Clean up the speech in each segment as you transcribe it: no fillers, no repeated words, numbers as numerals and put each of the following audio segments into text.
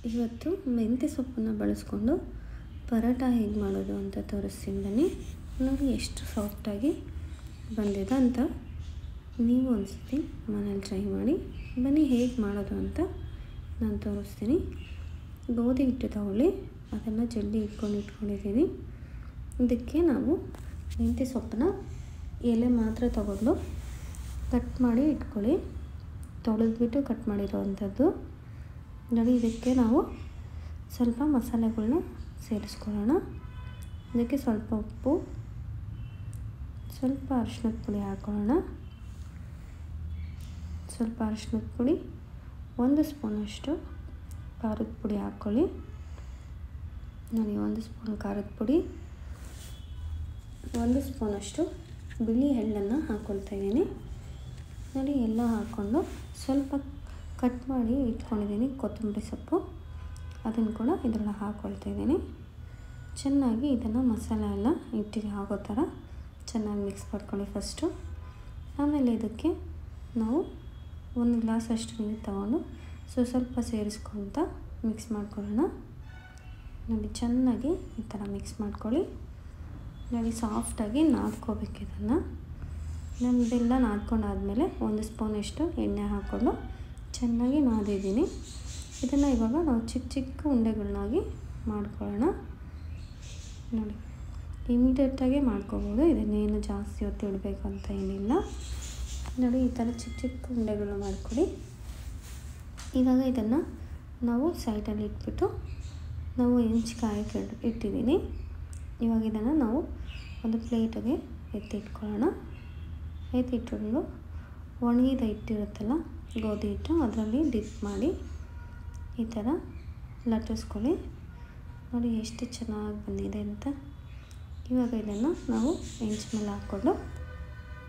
ಇವತ್ತು ಮೆಂತ್ಯ ಸೊಪ್ಪನ್ನು ಬಳಸ್ಕೊಂಡು ಪರೋಟ ಹೇಗೆ ಮಾಡೋದು ಅಂತ ತೋರಿಸ್ತೀನಿ ಬನ್ನಿ. ನೋಡಿ ಎಷ್ಟು ಸಾಫ್ಟಾಗಿ ಬಂದಿದೆ ಅಂತ. ನೀವು ಒಂದ್ಸತಿ ಮನೇಲಿ ಟ್ರೈ ಮಾಡಿ ಬನ್ನಿ. ಹೇಗೆ ಮಾಡೋದು ಅಂತ ನಾನು ತೋರಿಸ್ತೀನಿ. ಗೋಧಿ ಹಿಟ್ಟು ತಗೊಳ್ಳಿ, ಅದನ್ನು ಜಲ್ದಿ ಇಟ್ಕೊಂಡಿದ್ದೀನಿ. ಇದಕ್ಕೆ ನಾವು ಮೆಂತ್ಯ ಸೊಪ್ಪನ್ನ ಎಲೆ ಮಾತ್ರ ತಗೊಂಡು ಕಟ್ ಮಾಡಿ ಇಟ್ಕೊಳ್ಳಿ. ತೊಳೆದ್ಬಿಟ್ಟು ಕಟ್ ಮಾಡಿರೋವಂಥದ್ದು. ನೋಡಿ, ಇದಕ್ಕೆ ನಾವು ಸ್ವಲ್ಪ ಮಸಾಲೆಗಳನ್ನ ಸೇರಿಸ್ಕೊಳ್ಳೋಣ. ಇದಕ್ಕೆ ಸ್ವಲ್ಪ ಉಪ್ಪು, ಸ್ವಲ್ಪ ಅರಿಶಿಣದ ಪುಡಿ ಹಾಕ್ಕೊಳ್ಳೋಣ. ಸ್ವಲ್ಪ ಅರಿಶಿಣದ ಪುಡಿ, 1 ಸ್ಪೂನಷ್ಟು ಖಾರದ ಪುಡಿ ಹಾಕ್ಕೊಳ್ಳಿ. ನೋಡಿ, 1 ಸ್ಪೂನ್ ಖಾರದ ಪುಡಿ, 1 ಸ್ಪೂನಷ್ಟು ಬಿಳಿ ಎಳ್ಳನ್ನು ಹಾಕ್ಕೊಳ್ತಾ ಇದ್ದೀನಿ. ನೋಡಿ, ಎಲ್ಲ ಹಾಕ್ಕೊಂಡು ಸ್ವಲ್ಪ ಕಟ್ ಮಾಡಿ ಇಟ್ಕೊಂಡಿದ್ದೀನಿ ಕೊತ್ತಂಬರಿ ಸೊಪ್ಪು, ಅದನ್ನು ಕೂಡ ಇದರಲ್ಲಿ ಹಾಕ್ಕೊಳ್ತಾ ಇದ್ದೀನಿ. ಚೆನ್ನಾಗಿ ಇದನ್ನು ಮಸಾಲೆ ಎಲ್ಲ ಹಿಟ್ಟಿಗೆ ಆಗೋ ಥರ ಚೆನ್ನಾಗಿ ಮಿಕ್ಸ್ ಮಾಡ್ಕೊಳ್ಳಿ ಫಸ್ಟು. ಆಮೇಲೆ ಇದಕ್ಕೆ ನಾವು 1 ಗ್ಲಾಸಷ್ಟು ನೀರು ತಗೊಂಡು ಸ್ವಲ್ಪ ಸೇರಿಸ್ಕೊಳ್ತಾ ಮಿಕ್ಸ್ ಮಾಡ್ಕೊಳ್ಳೋಣ. ನೋಡಿ, ಚೆನ್ನಾಗಿ ಈ ಥರ ಮಿಕ್ಸ್ ಮಾಡ್ಕೊಳ್ಳಿ. ನೋಡಿ, ಸಾಫ್ಟಾಗಿ ನಾದ್ಕೋಬೇಕು ಇದನ್ನು. ನಮ್ಮದೆಲ್ಲ ನಾದ್ಕೊಂಡಾದಮೇಲೆ 1 ಸ್ಪೂನಷ್ಟು ಎಣ್ಣೆ ಹಾಕ್ಕೊಂಡು ಚೆನ್ನಾಗಿ ನಾದಿದ್ದೀನಿ. ಇದನ್ನು ಇವಾಗ ನಾವು ಚಿಕ್ಕ ಚಿಕ್ಕ ಉಂಡೆಗಳನ್ನಾಗಿ ಮಾಡ್ಕೊಳ್ಳೋಣ. ನೋಡಿ, ಇಮಿಡಿಯೇಟಾಗಿ ಮಾಡ್ಕೋಬೋದು. ಇದನ್ನೇನು ಜಾಸ್ತಿ ಹೊತ್ತು ಇಡಬೇಕು ಅಂತ ಏನಿಲ್ಲ. ನೋಡಿ, ಈ ಥರ ಚಿಕ್ಕ ಚಿಕ್ಕ ಉಂಡೆಗಳನ್ನ ಮಾಡ್ಕೊಳ್ಳಿ. ಇವಾಗ ಇದನ್ನು ನಾವು ಸೈಡಲ್ಲಿ ಇಟ್ಬಿಟ್ಟು ನಾವು ಹೆಂಚ್ಕಾಯಕ್ಕೆ ಇಟ್ಟಿದ್ದೀನಿ. ಇವಾಗ ಇದನ್ನು ನಾವು ಒಂದು ಪ್ಲೇಟಿಗೆ ಎತ್ತಿಟ್ಕೊಳ್ಳೋಣ. ಎತ್ತಿಟ್ಕೊಂಡು ಒಣಗಿದ ಹಿಟ್ಟಿರುತ್ತಲ್ಲ, ಗೋಧಿ ಹಿಟ್ಟು, ಅದರಲ್ಲಿ ಡಿಪ್ ಮಾಡಿ ಈ ಥರ ಲಟ್ಟಿಸ್ಕೊಳ್ಳಿ. ನೋಡಿ ಎಷ್ಟು ಚೆನ್ನಾಗಿ ಬಂದಿದೆ ಅಂತ. ಇವಾಗ ಇದನ್ನು ನಾವು ಹೆಂಚು ಮೇಲೆ ಹಾಕ್ಕೊಂಡು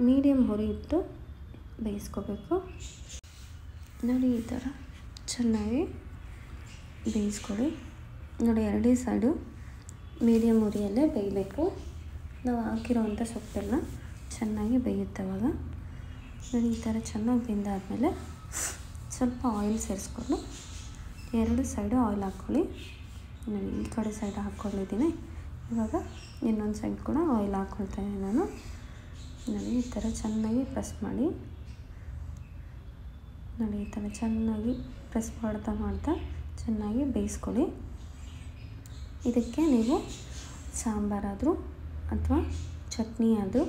ಮೀಡಿಯಮ್ ಹುರಿ ಇಟ್ಟು ಬೇಯಿಸ್ಕೋಬೇಕು. ನೋಡಿ, ಈ ಥರ ಚೆನ್ನಾಗಿ ಬೇಯಿಸ್ಕೊಳ್ಳಿ. ನೋಡಿ, ಎರಡೇ ಸೈಡು ಮೀಡಿಯಮ್ ಹುರಿಯಲ್ಲೇ ಬೇಯಬೇಕು. ನಾವು ಹಾಕಿರೋವಂಥ ಸೊಪ್ಪೆಲ್ಲ ಚೆನ್ನಾಗಿ ಬೇಯುತ್ತವಾಗ. ನೋಡಿ, ಈ ಥರ ಚೆನ್ನಾಗಿ ಬೆಂದಾದಮೇಲೆ ಸ್ವಲ್ಪ ಆಯಿಲ್ ಸೇರಿಸ್ಕೊಂಡು 2 ಸೈಡು ಆಯಿಲ್ ಹಾಕ್ಕೊಳ್ಳಿ. ನೋಡಿ, ಈ ಕಡೆ ಸೈಡ್ ಹಾಕ್ಕೊಂಡಿದ್ದೀನಿ. ಇವಾಗ ಇನ್ನೊಂದು ಸೈಡ್ ಕೂಡ ಆಯಿಲ್ ಹಾಕ್ಕೊಳ್ತಾ ಇದ್ದೀನಿ ನಾನು. ನೋಡಿ, ಈ ಥರ ಚೆನ್ನಾಗಿ ಪ್ರೆಸ್ ಮಾಡಿ. ನೋಡಿ, ಈ ಥರ ಚೆನ್ನಾಗಿ ಪ್ರೆಸ್ ಮಾಡ್ತಾ ಚೆನ್ನಾಗಿ ಬೇಯಿಸ್ಕೊಳ್ಳಿ. ಇದಕ್ಕೆ ನೀವು ಸಾಂಬಾರಾದರೂ ಅಥವಾ ಚಟ್ನಿ ಆದರೂ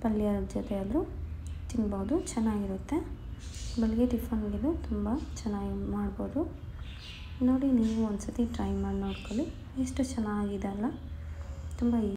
ಪಲ್ಯದ ಜೊತೆ ಆದರೂ ತಿನ್ಬೋದು, ಚೆನ್ನಾಗಿರುತ್ತೆ. ಬೆಳಗ್ಗೆ ಟಿಫನ್ಗಿದು ತುಂಬ ಚೆನ್ನಾಗಿ ಮಾಡ್ಬೋದು. ನೋಡಿ, ನೀವು ಒಂದು ಸತಿ ಟ್ರೈ ಮಾಡಿ ನೋಡ್ಕೊಳ್ಳಿ. ಎಷ್ಟು ಚೆನ್ನಾಗಿದೆ ಅಲ್ಲ, ತುಂಬ